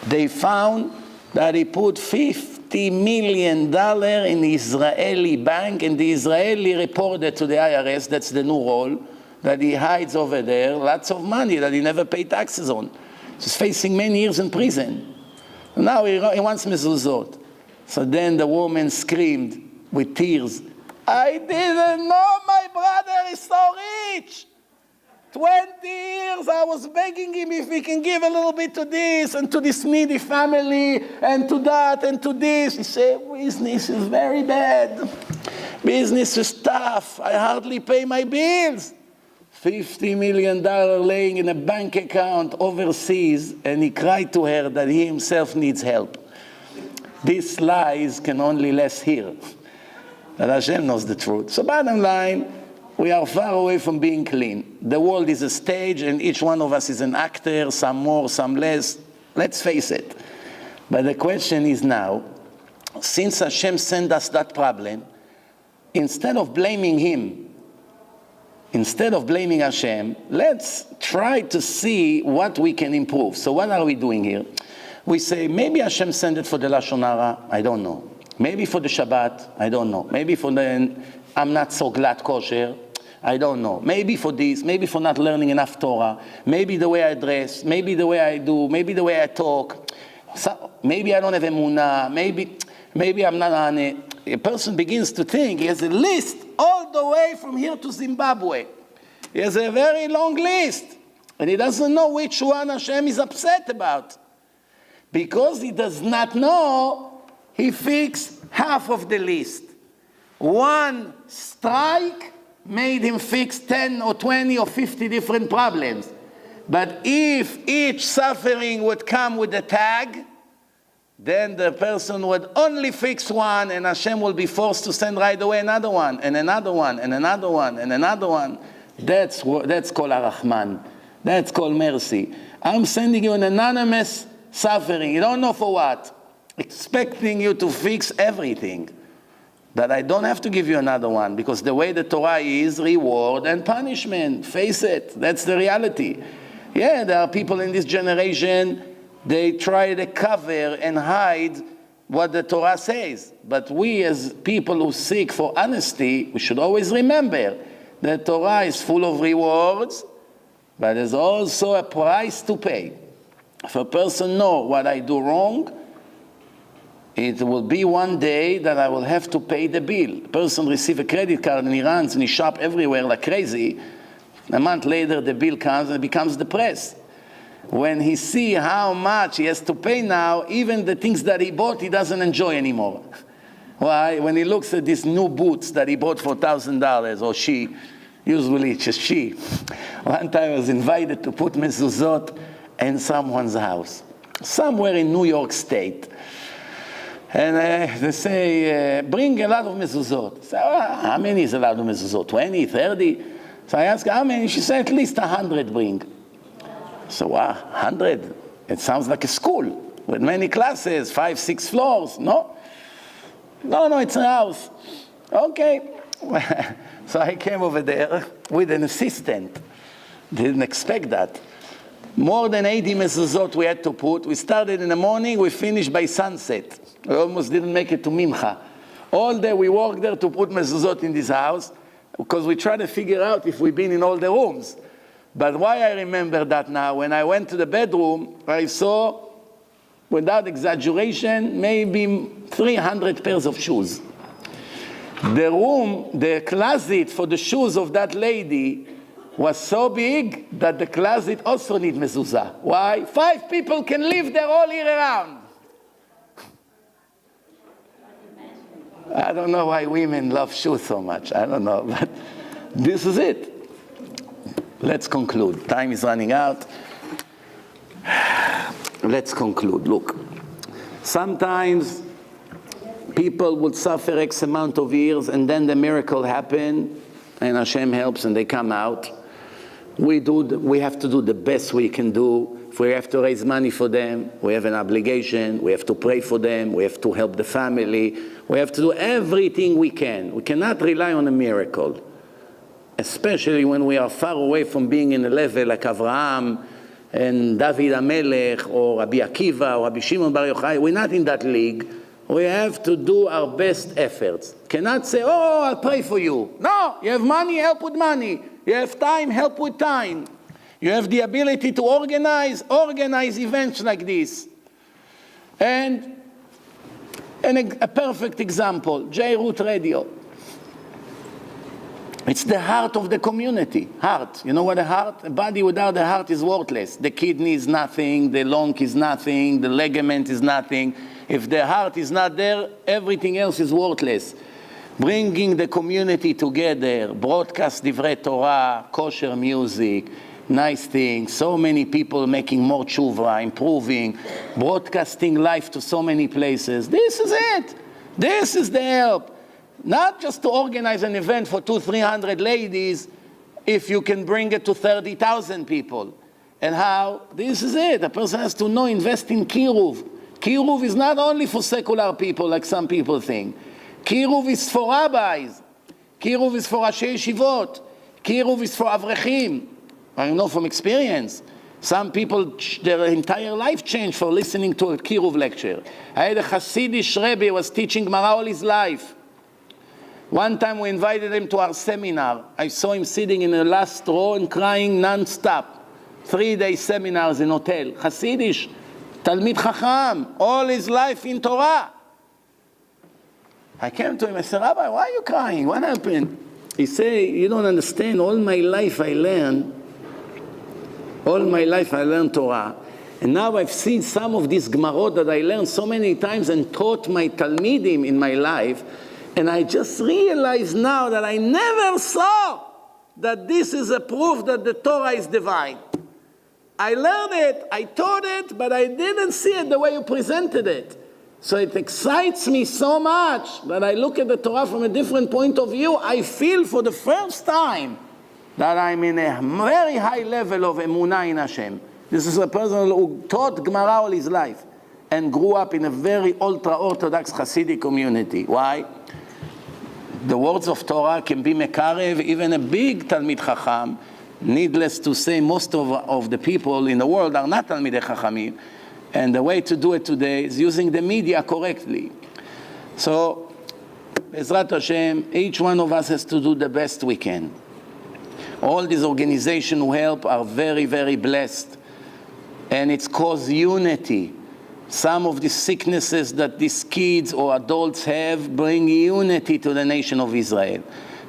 They found that he put $50 million in the Israeli bank, and the Israeli reported to the IRS, that's the new role, that he hides over there lots of money that he never paid taxes on. He's facing many years in prison. Now he wants mezuzot. So then the woman screamed with tears, I didn't know my brother is so rich. 20 years I was begging him if he can give a little bit to this and to this needy family and to that and to this. He said, business is very bad. Business is tough. I hardly pay my bills. $50 million laying in a bank account overseas, and he cried to her that he himself needs help. These lies can only last here. That Hashem knows the truth. So bottom line, we are far away from being clean. The world is a stage, and each one of us is an actor, some more, some less. Let's face it. But the question is now, since Hashem sent us that problem, instead of blaming him, instead of blaming Hashem, let's try to see what we can improve. So what are we doing here? We say, maybe Hashem sent it for the Lashon Hara, I don't know. Maybe for the Shabbat, I don't know. Maybe for the I'm not so glad kosher, I don't know. Maybe for this, maybe for not learning enough Torah, maybe the way I dress, maybe the way I do, maybe the way I talk. So, maybe I don't have emunah, maybe I'm not on it. A person begins to think, he has a list all the way from here to Zimbabwe. He has a very long list. And he doesn't know which one Hashem is upset about. Because he does not know, he fixed half of the list. One strike made him fix 10 or 20 or 50 different problems. But if each suffering would come with a tag, then the person would only fix one, and Hashem will be forced to send right away another one, and another one, and another one, and another one. That's called Arachman. That's called mercy. I'm sending you an anonymous suffering. You don't know for what. Expecting you to fix everything. But I don't have to give you another one, because the way the Torah is, reward and punishment. Face it. That's the reality. Yeah, there are people in this generation, they try to cover and hide what the Torah says. But we as people who seek for honesty, we should always remember that Torah is full of rewards, but there's also a price to pay. If a person knows what I do wrong, it will be one day that I will have to pay the bill. A person receives a credit card and he runs and he shops everywhere like crazy. A month later the bill comes and he becomes depressed. When he sees how much he has to pay now, even the things that he bought, he doesn't enjoy anymore. Why? When he looks at these new boots that he bought for $1,000, or she, usually it's just she. One time I was invited to put mezuzot in someone's house. somewhere in New York State. And they say, bring a lot of mezuzot. So, how many is a lot of mezuzot? 20, 30? So I asked her, how many? She said, at least 100 bring. So, wow, 100? It sounds like a school with many classes, 5, 6 floors. No, it's a house. Okay. So I came over there with an assistant. Didn't expect that. More than 80 mezuzot we had to put. We started in the morning, we finished by sunset. We almost didn't make it to Mincha. All day we walked there to put mezuzot in this house because we tried to figure out if we've been in all the rooms. But why I remember that now, when I went to the bedroom, I saw, without exaggeration, maybe 300 pairs of shoes. The room, the closet for the shoes of that lady was so big that the closet also needs mezuzah. Why? 5 people can live there all year round. I don't know why women love shoes so much. I don't know, but this is it. Let's conclude. Time is running out. Let's conclude. Look, sometimes people would suffer X amount of years and then the miracle happen and Hashem helps and they come out. We have to do the best we can do. If we have to raise money for them, we have an obligation. We have to pray for them. We have to help the family. We have to do everything we can. We cannot rely on a miracle, especially when we are far away from being in a level like Avraham and David HaMelech or Rabbi Akiva or Rabbi Shimon Bar Yochai. We're not in that league. We have to do our best efforts. Cannot say, oh, I'll pray for you. No, you have money, help with money. You have time, help with time. You have the ability to organize events like this. And a perfect example, J-Root Radio. It's the heart of the community. Heart. You know what a heart? A body without a heart is worthless. The kidney is nothing, the lung is nothing, the ligament is nothing. If the heart is not there, everything else is worthless. Bringing the community together, broadcast divrei Torah, kosher music, nice things, so many people making more tshuva, improving, broadcasting life to so many places. This is it. This is the help. Not just to organize an event for 200-300 ladies, if you can bring it to 30,000 people. And how? This is it. A person has to know, invest in kiruv. Kiruv is not only for secular people like some people think. Kiruv is for rabbis. Kiruv is for Rashi Yeshivot. Kiruv is for Avrechim. I know from experience. Some people, their entire life changed for listening to a Kiruv lecture. I had a Hasidic Rebbe who was teaching Gemara all his life. One time we invited him to our seminar. I saw him sitting in the last row and crying non-stop. 3-day seminars in hotel. Hasidic, Talmid Chacham, all his life in Torah. I came to him, I said, Rabbi, why are you crying? What happened? He said, you don't understand, all my life I learned Torah. And now I've seen some of these Gemarot that I learned so many times and taught my Talmidim in my life. And I just realized now that I never saw that this is a proof that the Torah is divine. I learned it, I taught it, but I didn't see it the way you presented it. So it excites me so much that I look at the Torah from a different point of view. I feel for the first time that I'm in a very high level of emunah in Hashem. This is a person who taught Gemara all his life and grew up in a very ultra-Orthodox Hasidic community. Why? The words of Torah can be mekarev, even a big Talmid Chacham. Needless to say, most of the people in the world are not Talmidei Chachamim. And the way to do it today is using the media correctly. So, Bezrat Hashem, each one of us has to do the best we can. All these organizations who help are very, very blessed. And it's caused unity. Some of the sicknesses that these kids or adults have bring unity to the nation of Israel.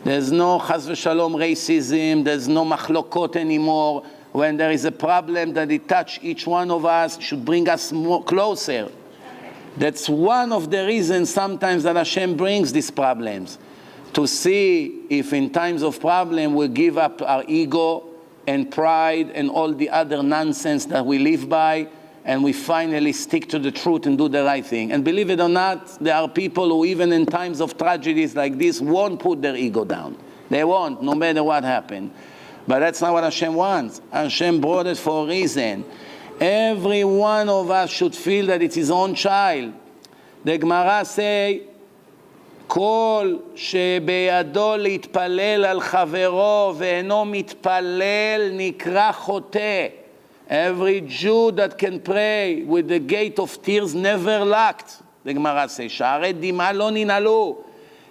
There's no chas v'shalom racism, there's no machlokot anymore. When there is a problem that it touch each one of us, should bring us more closer. That's one of the reasons sometimes that Hashem brings these problems. To see if in times of problem we give up our ego and pride and all the other nonsense that we live by, and we finally stick to the truth and do the right thing. And believe it or not, there are people who even in times of tragedies like this won't put their ego down. They won't, no matter what happened. But that's not what Hashem wants. Hashem brought it for a reason. Every one of us should feel that it's his own child. The Gemara say, כל שבידו להתפלל על חברו ואינו מתפלל נקרא חוטא. Every Jew that can pray with the gate of tears never lacked. The Gemara says, שערי דמעה לא ננעלו.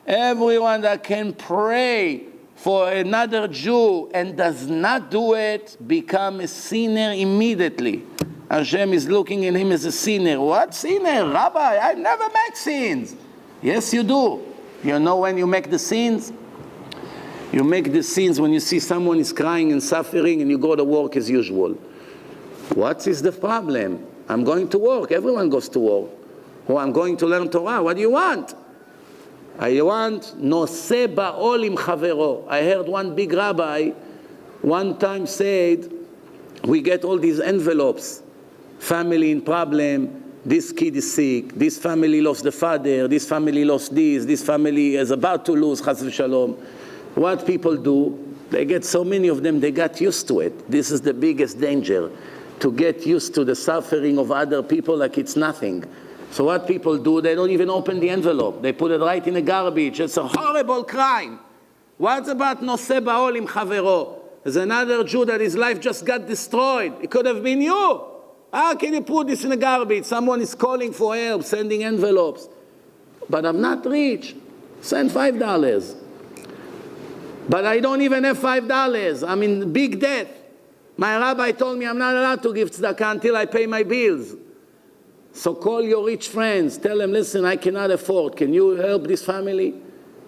Everyone that can pray for another Jew and does not do it become a sinner immediately. Hashem is looking at him as a sinner. What sinner? Rabbi, I never make sins. Yes, you do. You know when you make the sins? You make the sins when you see someone is crying and suffering and you go to work as usual. What is the problem? I'm going to work. Everyone goes to work. Or I'm going to learn Torah. What do you want? I want נושא בעול עם חברו. I heard one big rabbi one time said, we get all these envelopes. Family in problem, this kid is sick, this family lost the father, this family lost this family is about to lose, chas v'shalom. What people do, they get so many of them, they got used to it. This is the biggest danger, to get used to the suffering of other people like it's nothing. So what people do, they don't even open the envelope. They put it right in the garbage. It's a horrible crime. What's about נושא בעול עם חברו? There's another Jew that his life just got destroyed. It could have been you. How can you put this in the garbage? Someone is calling for help, sending envelopes. But I'm not rich. Send $5. But I don't even have $5. I'm in big debt. My rabbi told me I'm not allowed to give tzedakah until I pay my bills. So call your rich friends. Tell them, listen, I cannot afford. Can you help this family?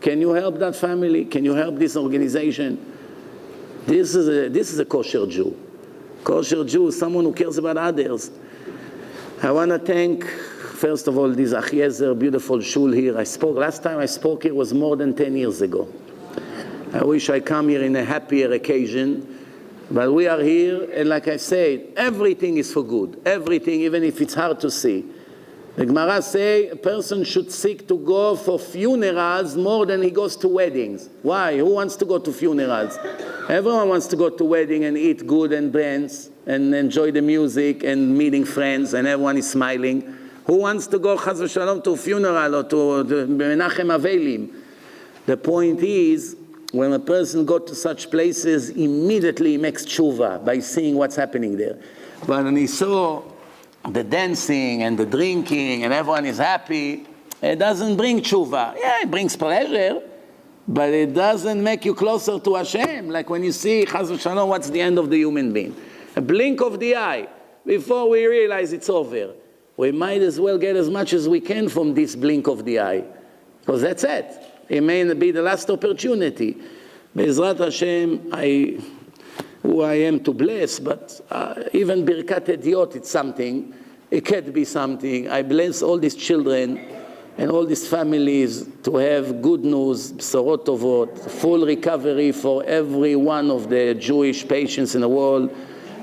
Can you help that family? Can you help this organization? This is a kosher Jew. Kosher Jew is someone who cares about others. I want to thank, first of all, this Achiezer, beautiful Shul here. Last time I spoke here was more than 10 years ago. I wish I come here in a happier occasion. But we are here, and like I said, everything is for good. Everything, even if it's hard to see. The Gemara say a person should seek to go for funerals more than he goes to weddings. Why? Who wants to go to funerals? Everyone wants to go to wedding and eat good and dance and enjoy the music and meeting friends and everyone is smiling. Who wants to go chas v'shalom to a funeral or to Menachem Avelim? The point is, when a person goes to such places, immediately he makes tshuva by seeing what's happening there. But when he saw the dancing and the drinking and everyone is happy, it doesn't bring tshuva. Yeah, it brings pleasure, but it doesn't make you closer to Hashem. Like when you see, chas v'shalom, what's the end of the human being? A blink of the eye, before we realize it's over. We might as well get as much as we can from this blink of the eye, because that's it. It may be the last opportunity. Be'ezrat Hashem, who I am to bless, but even Birkat Ediot, it's something. It can be something. I bless all these children and all these families to have good news, bsorot tovot, full recovery for every one of the Jewish patients in the world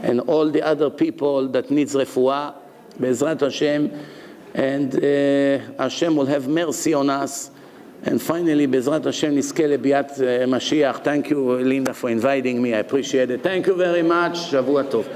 and all the other people that needs refuah. Be'ezrat Hashem, and Hashem will have mercy on us. And finally, Bezrat Hashem, Nizke lebiat Mashiach. Thank you, Linda, for inviting me. I appreciate it. Thank you very much. Shavua Tov.